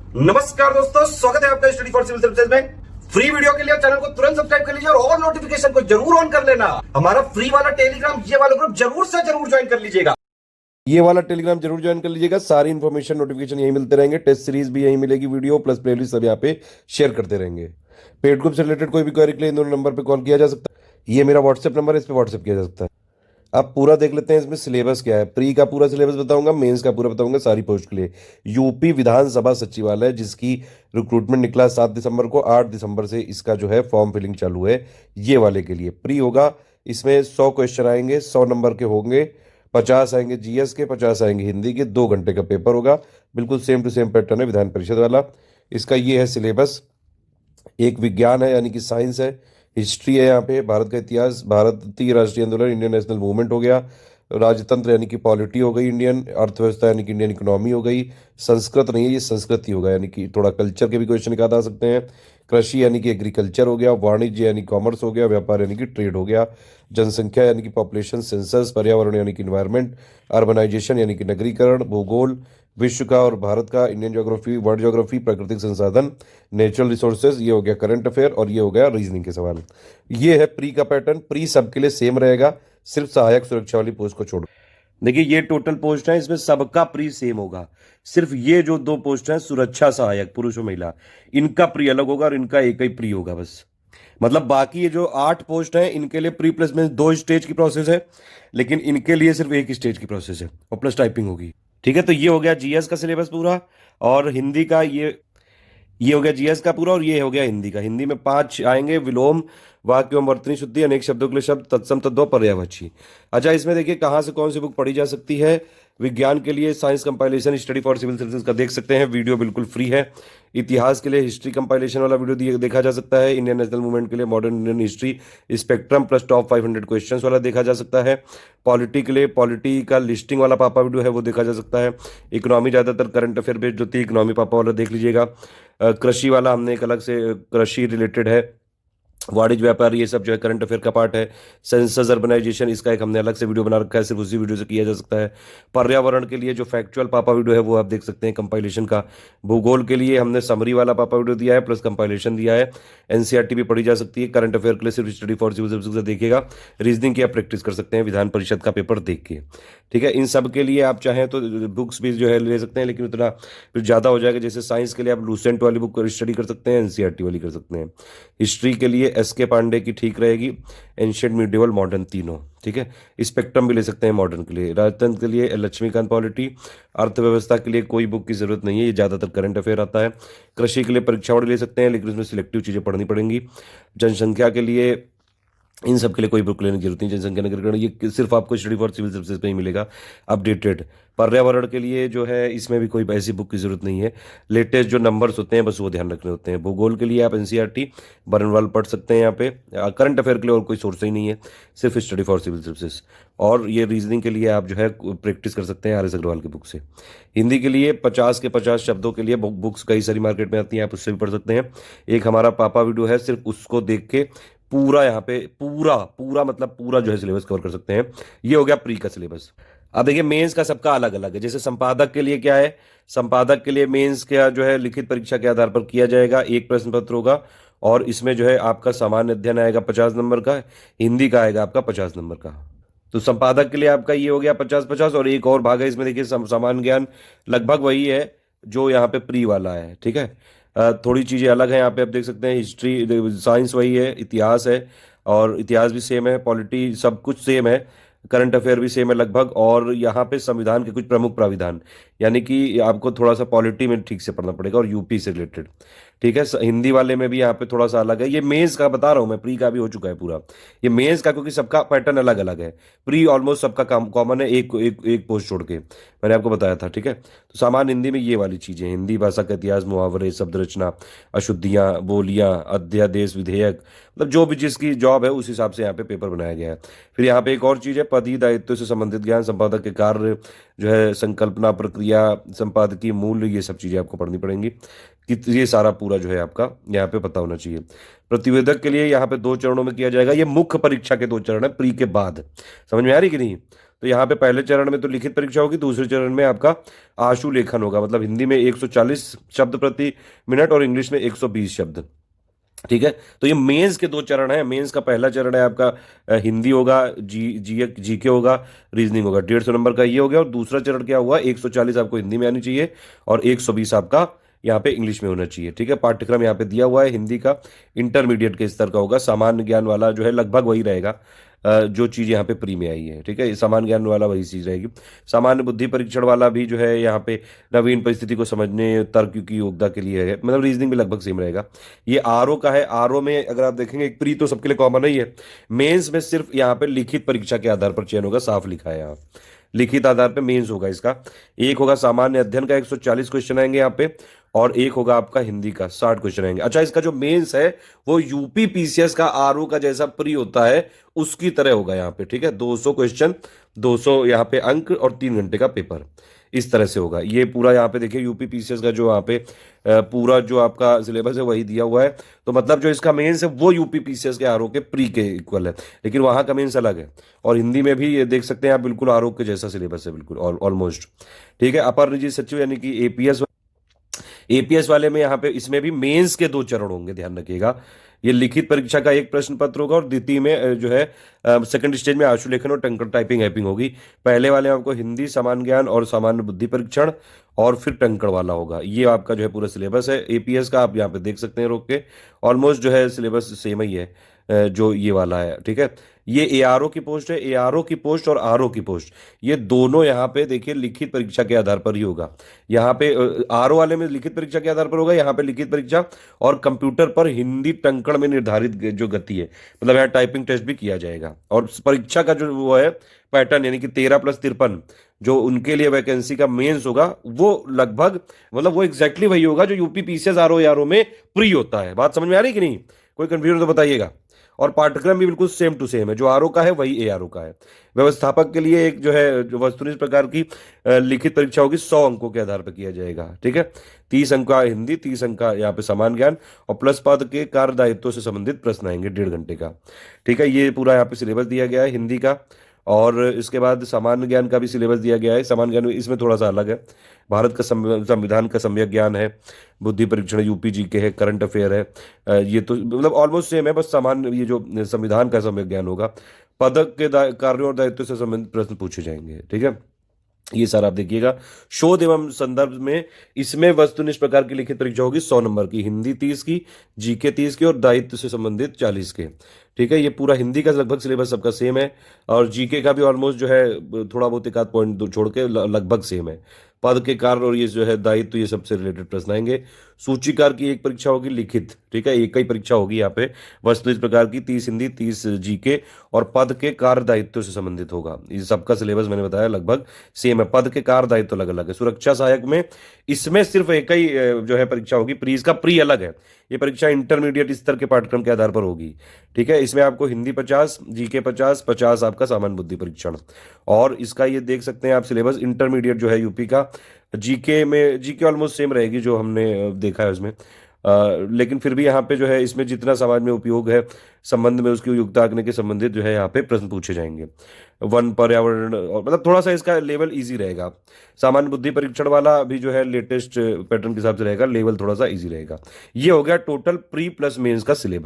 नमस्कार दोस्तों, स्वागत है आपका स्टडी फॉर सिविल सर्विसेज में। फ्री वीडियो के लिए चैनल को तुरंत सब्सक्राइब कर लीजिए और नोटिफिकेशन को जरूर ऑन कर लेना। हमारा फ्री वाला टेलीग्राम ये वाला ग्रुप जरूर से जरूर ज्वाइन कर लीजिएगा। ये वाला टेलीग्राम जरूर ज्वाइन कर लीजिएगा। सारी इन्फॉर्मेशन नोटिफिकेशन यहीं मिलते रहेंगे। टेस्ट सीरीज भी यहीं मिलेगी, वीडियो प्लस प्लेलिस्ट सब यहाँ पे शेयर करते रहेंगे। पेड ग्रुप से रिलेटेड कोई भी क्वेरी के लिए इन दोनों नंबर पे कॉल किया जा सकता है। ये मेरा व्हाट्सएप नंबर है, इस पे व्हाट्सएप किया जा सकता है। आप पूरा देख लेते हैं इसमें सिलेबस क्या है। प्री का पूरा सिलेबस बताऊंगा, मेंस का पूरा बताऊंगा सारी पोस्ट के लिए। यूपी विधानसभा सचिवालय जिसकी रिक्रूटमेंट निकला 7 दिसंबर को, 8 दिसंबर से इसका जो है फॉर्म फिलिंग चालू है। ये वाले के लिए प्री होगा। इसमें 100 क्वेश्चन आएंगे, 100 नंबर के होंगे। 50 आएंगे जीएस के, 50 आएंगे हिंदी के। 2 घंटे का पेपर होगा। बिल्कुल सेम टू सेम पैटर्न है विधान परिषद वाला। इसका ये है सिलेबस। एक विज्ञान है यानी कि साइंस है। हिस्ट्री है यहाँ पे, भारत का इतिहास, भारतीय राष्ट्रीय आंदोलन, इंडियन नेशनल मूवमेंट हो गया। राजतंत्र यानी कि पॉलिटी हो गई, इंडियन अर्थव्यवस्था यानी कि इंडियन इकोनॉमी हो गई। संस्कृत नहीं है, ये संस्कृति होगा, यानी कि थोड़ा कल्चर के भी क्वेश्चन निकाल आ सकते हैं। कृषि यानी कि एग्रीकल्चर हो गया। वाणिज्य यानी कॉमर्स हो गया। व्यापार यानी कि ट्रेड हो गया। जनसंख्या यानी कि पॉपुलेशन सेंसस। पर्यावरण यानी कि इन्वायरमेंट। अर्बनाइजेशन यानी कि नगरीकरण। भूगोल विश्व का और भारत का, इंडियन ज्योग्राफी, वर्ल्ड ज्योग्राफी, प्राकृतिक संसाधन, नेचुरल रिसोर्सेज, ये हो गया करंट अफेयर, और ये हो गया रीजनिंग के सवाल। ये है प्री का पैटर्न। प्री सबके लिए सेम रहेगा, सिर्फ सहायक सुरक्षा वाली पोस्ट को छोड़। देखिए ये टोटल पोस्ट है, इसमें सबका प्री सेम होगा। सिर्फ ये जो 2 पोस्ट हैं सुरक्षा सहायक पुरुष और महिला, इनका प्री अलग होगा और इनका एक ही प्री होगा बस। मतलब बाकी ये जो 8 पोस्ट हैं इनके लिए प्री प्लस में 2 स्टेज की प्रोसेस है, लेकिन इनके लिए सिर्फ 1 स्टेज की प्रोसेस है और प्लस टाइपिंग होगी। ठीक है, तो ये हो गया जीएस का सिलेबस पूरा। और हिंदी का ये हो गया जीएस का पूरा, और ये हो गया हिंदी का। हिंदी में 5 आएंगे: विलोम, वाक्य एवं वर्तनी शुद्धि, अनेक शब्दों के लिए शब्द, तत्सम तद्भव, पर्यायवाची। अच्छा, इसमें देखिए कहाँ से कौन सी बुक पढ़ी जा सकती है। विज्ञान के लिए science compilation study for civil services का देख सकते हैं, वीडियो बिल्कुल फ्री है। इतिहास के लिए हिस्ट्री कंपाइलेशन वाला वीडियो देखा जा सकता है। इंडियन नेशनल मूवमेंट के लिए modern Indian history spectrum plus top 500 questions वाला देखा जा सकता है। पॉलिटी के लिए पॉलिटी का लिस्टिंग वाला पापा वीडियो है, वो देखा जा सकता है। इकोनॉमी ज़्यादातर करंट अफेयर बेस्ड होती है, इकोनॉमी पापा वाला देख लीजिएगा। कृषि वाला हमने एक अलग से, कृषि रिलेटेड है। वाणिज्य व्यापार ये सब जो है करंट अफेयर का पार्ट है। सेंसस अर्बनाइजेशन, इसका एक हमने अलग से वीडियो बना रखा है, सिर्फ उसी वीडियो से किया जा सकता है। पर्यावरण के लिए जो फैक्चुअल पापा वीडियो है वो आप देख सकते हैं कंपाइलेशन का। भूगोल के लिए हमने समरी वाला पापा वीडियो दिया है प्लस कंपाइलेशन दिया है। एनसीईआरटी भी पढ़ी जा सकती है। करंट अफेयर के लिए सिर्फ स्टडी फॉर सिविल सर्विसेज देखिएगा। रीजनिंग की आप प्रैक्टिस कर सकते हैं विधान परिषद का पेपर देख के। ठीक है, इन सब के लिए आप चाहें तो बुक्स भी जो है ले सकते हैं, लेकिन उतना फिर ज़्यादा हो जाएगा। जैसे साइंस के लिए आप लूसेंट वाली बुक स्टडी कर सकते हैं, एनसीईआरटी वाली कर सकते हैं। हिस्ट्री के लिए एसके पांडे की ठीक रहेगी, एंशियंट, मिडिवल, मॉडर्न तीनों। ठीक है, स्पेक्ट्रम भी ले सकते हैं मॉडर्न के लिए। राजतंत्र के लिए लक्ष्मीकांत पॉलिटी। अर्थव्यवस्था के लिए कोई बुक की जरूरत नहीं है, ये ज़्यादातर करंट अफेयर आता है। कृषि के लिए परीक्षावड़ी ले सकते हैं, लेकिन उसमें सिलेक्टिव चीज़ें पढ़नी पड़ेंगी। जनसंख्या के लिए इन सब के लिए कोई बुक लेने की जरूरत नहीं। जनसंख्या नगरीकरण ये सिर्फ आपको स्टडी फॉर सिविल सर्विसेज पे ही मिलेगा अपडेटेड। पर्यावरण के लिए जो है इसमें भी कोई ऐसी बुक की जरूरत नहीं है, लेटेस्ट जो नंबर्स होते हैं बस वो ध्यान रखने होते हैं। भूगोल के लिए आप एनसीईआरटी बरनवाल पढ़ सकते हैं। यहाँ पे करंट अफेयर के लिए और कोई सोर्स ही नहीं है, सिर्फ स्टडी फॉर सिविल सर्विसेज। और ये रीजनिंग के लिए आप जो है प्रैक्टिस कर सकते हैं आर एस अग्रवाल की बुक से। हिंदी के लिए 50 के 50 शब्दों के लिए बुक्स कई सारी मार्केट में आती हैं, आप उससे भी पढ़ सकते हैं। एक हमारा पापा वीडियो है, सिर्फ उसको देख के पूरा यहाँ पे पूरा पूरा मतलब पूरा जो है सिलेबस कवर कर सकते हैं। ये हो गया प्री का सिलेबस। अब देखिए मेंस का सबका अलग अलग है। जैसे संपादक के लिए क्या है, संपादक के लिए मेंस का जो है लिखित परीक्षा के आधार पर किया जाएगा। एक प्रश्न पत्र होगा और इसमें जो है आपका सामान्य अध्ययन आएगा 50 नंबर का, हिंदी का आएगा आपका 50 नंबर का। तो संपादक के लिए आपका ये हो गया 50-50, और एक और भाग है इसमें देखिए सामान्य ज्ञान, लगभग वही है जो यहाँ पे प्री वाला है। ठीक है, थोड़ी चीज़ें अलग हैं यहाँ पे आप देख सकते हैं। हिस्ट्री साइंस वही है, इतिहास है और इतिहास भी सेम है, पॉलिटी सब कुछ सेम है, करंट अफेयर भी सेम है लगभग। और यहाँ पे संविधान के कुछ प्रमुख प्राविधान, यानी कि आपको थोड़ा सा पॉलिटी में ठीक से पढ़ना पड़ेगा और यूपी से रिलेटेड। ठीक है, हिंदी वाले में भी यहाँ पे थोड़ा सा अलग है। ये मेंस का बता रहा हूँ मैं, प्री का भी हो चुका है पूरा। ये मेंस का क्योंकि सबका पैटर्न अलग अलग है। प्री ऑलमोस्ट सबका कॉमन है, एक पोस्ट छोड़ के मैंने आपको बताया था। ठीक है, तो सामान्य हिंदी में ये वाली चीज़ें, हिंदी भाषा का इतिहास, मुहावरे, शब्द रचना, अशुद्धियाँ, बोलियाँ, अध्यादेश, विधेयक, मतलब जो भी जिसकी जॉब है उस हिसाब से यहाँ पे पेपर बनाया गया है। फिर यहाँ पे एक और चीज़ है, पद दायित्व से संबंधित ज्ञान, संपादक के कार्य जो है, संकल्पना प्रक्रिया, संपादकीय मूल्य, ये सब चीज़ें आपको पढ़नी पड़ेंगी। कि ये सारा पूरा जो है आपका यहाँ पे पता होना चाहिए। प्रतिवेदक के लिए यहाँ पे 2 चरणों में किया जाएगा। ये मुख्य परीक्षा के 2 चरण है प्री के बाद। समझ में आ रही कि नहीं? तो यहाँ पे पहले चरण में तो लिखित परीक्षा होगी, दूसरे चरण में आपका आशु लेखन होगा, मतलब हिंदी में 140 शब्द प्रति मिनट और इंग्लिश में 120 शब्द। ठीक है, तो ये मेंस के दो चरण है। मेंस का पहला चरण है आपका हिंदी होगा, जीके होगा, रीजनिंग होगा, 150 नंबर का ये हो गया। और दूसरा चरण क्या हुआ, 140 आपको हिंदी में आनी चाहिए और 120 आपका यहाँ पे इंग्लिश में होना चाहिए। ठीक है, पाठ्यक्रम यहाँ पे दिया हुआ है, हिंदी का इंटरमीडिएट के स्तर का होगा, सामान्य ज्ञान वाला जो है लगभग वही रहेगा जो चीज़ यहाँ पे प्री में आई है। ठीक है, सामान्य ज्ञान वाला वही चीज़ रहेगी। सामान्य बुद्धि परीक्षण वाला भी जो है यहाँ पे नवीन परिस्थिति को समझने, तर्क की योग्यता के लिए है, मतलब रीजनिंग भी लगभग सेम रहेगा। ये आरओ का है। आरओ में अगर आप देखेंगे, एक प्री तो सबके लिए कॉमन ही है, मेंस में सिर्फ यहाँ पे लिखित परीक्षा के आधार पर चयन होगा, साफ लिखा है यहाँ, लिखित आधार पे मेंस होगा इसका। एक होगा सामान्य अध्ययन का 140 क्वेश्चन आएंगे यहाँ पे, और एक होगा आपका हिंदी का 60 क्वेश्चन आएंगे। अच्छा, इसका जो मेंस है वो यूपी पीसीएस का आरओ का जैसा प्री होता है उसकी तरह होगा यहाँ पे। ठीक है, 200 क्वेश्चन, 200 यहाँ पे अंक और 3 घंटे का पेपर, इस तरह से होगा ये पूरा। यहाँ पे देखिए यूपी पीसीएस का जो यहाँ पे पूरा जो आपका सिलेबस है वही दिया हुआ है। तो मतलब जो इसका मेंस है वो यूपी पीसीएस के आरओ के प्री के इक्वल है, लेकिन वहाँ का मेंस अलग है। और हिंदी में भी ये देख सकते हैं आप, बिल्कुल आरओ के जैसा सिलेबस है, बिल्कुल ऑलमोस्ट। ठीक है, अपर निजी सचिव यानी कि एपीएस वाले में यहाँ पे इसमें भी मेंस के 2 चरण होंगे, ध्यान रखिएगा। ये लिखित परीक्षा का एक प्रश्न पत्र होगा और द्वितीय में जो है सेकंड स्टेज में आशुलेखन और टंकण टाइपिंग हैपिंग होगी। पहले वाले में आपको हिंदी, सामान्य ज्ञान और सामान्य बुद्धि परीक्षण, और फिर टंकण वाला होगा। ये आपका जो है पूरा सिलेबस है एपीएस का, आप यहाँ पे देख सकते हैं रोक के, ऑलमोस्ट जो है सिलेबस सेम ही है जो ये वाला है। ठीक है, ये एआरओ की पोस्ट है, एआरओ की पोस्ट और आरओ की पोस्ट, ये दोनों यहाँ पे देखिए लिखित परीक्षा के आधार पर ही होगा। यहाँ पे आरओ वाले में लिखित परीक्षा के आधार पर होगा, यहाँ पे लिखित परीक्षा और कंप्यूटर पर हिंदी टंकण में निर्धारित जो गति है, मतलब यहाँ टाइपिंग टेस्ट भी किया जाएगा। और परीक्षा का जो वो है पैटर्न, यानी कि 13+53 जो उनके लिए वैकेंसी का मेंस होगा, वो लगभग मतलब वो एग्जैक्टली वही होगा जो यूपी पीसीएस आरओ में प्री होता है। बात समझ में आ रही कि नहीं, कोई कंफ्यूजन तो बताइएगा। और पाठ्यक्रम भी बिल्कुल सेम टू सेम है, जो आरओ का है वही एआरओ का है। व्यवस्थापक के लिए एक जो है जो वस्तुनिष्ठ प्रकार की लिखित परीक्षा होगी, 100 अंकों के आधार पर किया जाएगा। ठीक है, 30 अंक का हिंदी, 30 अंक का यहाँ पे सामान्य ज्ञान, और प्लस पद के कार्य दायित्वों से संबंधित प्रश्न आएंगे 1.5 घंटे का। ठीक है, ये पूरा यहाँ पे सिलेबस दिया गया है हिंदी का। और इसके बाद सामान्य ज्ञान का भी सिलेबस दिया गया है। सामान्य ज्ञान इसमें थोड़ा सा अलग है, भारत का संविधान का सम्यक ज्ञान है, बुद्धि परीक्षण यूपी जीके है, करंट अफेयर है। ये तो मतलब ऑलमोस्ट सेम है, बस सामान्य ये जो संविधान का सम्यक ज्ञान होगा। पदक के कार्यों और दायित्व से संबंधित प्रश्न पूछे जाएंगे। ठीक है, ये सारा आप देखिएगा। शोध एवं संदर्भ में इसमें वस्तुनिष्ठ प्रकार की लिखित परीक्षा होगी 100 नंबर की, हिंदी 30 की, जीके 30 की और दायित्व से संबंधित 40 के। ठीक है, ये पूरा हिंदी का लगभग सिलेबस सबका सेम है, और जीके का भी ऑलमोस्ट जो है थोड़ा बहुत एक आध पॉइंट छोड़ के लगभग सेम है। पद के कार्य और ये जो है दायित्व, ये सबसे रिलेटेड प्रश्न आएंगे। सूचीकार की एक परीक्षा होगी लिखित, ठीक है, एक ही परीक्षा होगी यहाँ पे, वस्तु इस प्रकार की 30 हिंदी, 30 जीके, और पद के कार्य दायित्व से संबंधित होगा। इस सबका सिलेबस मैंने बताया लगभग सेम है, पद के कार्य दायित्व अलग अलग है। सुरक्षा सहायक में इसमें सिर्फ एक ही जो है परीक्षा होगी, प्री, इसका प्री अलग है। ये परीक्षा इंटरमीडिएट स्तर के पाठ्यक्रम के आधार पर होगी। ठीक है, इसमें आपको हिंदी 50, जीके 50, 50 आपका सामान्य बुद्धि परीक्षण। और इसका ये देख सकते हैं आप सिलेबस, इंटरमीडिएट जो है यूपी का, जीके में जीके ऑलमोस्ट सेम रहेगी जो हमने देखा है उसमें, लेकिन फिर भी यहाँ पे जो है इसमें जितना समाज में उपयोग है संबंध में उसकी योग्यता आंकने के संबंधित जो है यहाँ पे प्रश्न पूछे जाएंगे। वन पर्यावरण, और मतलब थोड़ा सा इसका लेवल इजी रहेगा। सामान्य बुद्धि परीक्षण वाला भी जो है लेटेस्ट पैटर्न के हिसाब से रहेगा, लेवल थोड़ा सा इजी रहेगा। ये हो गया टोटल प्री प्लस मेंस का सिलेबस।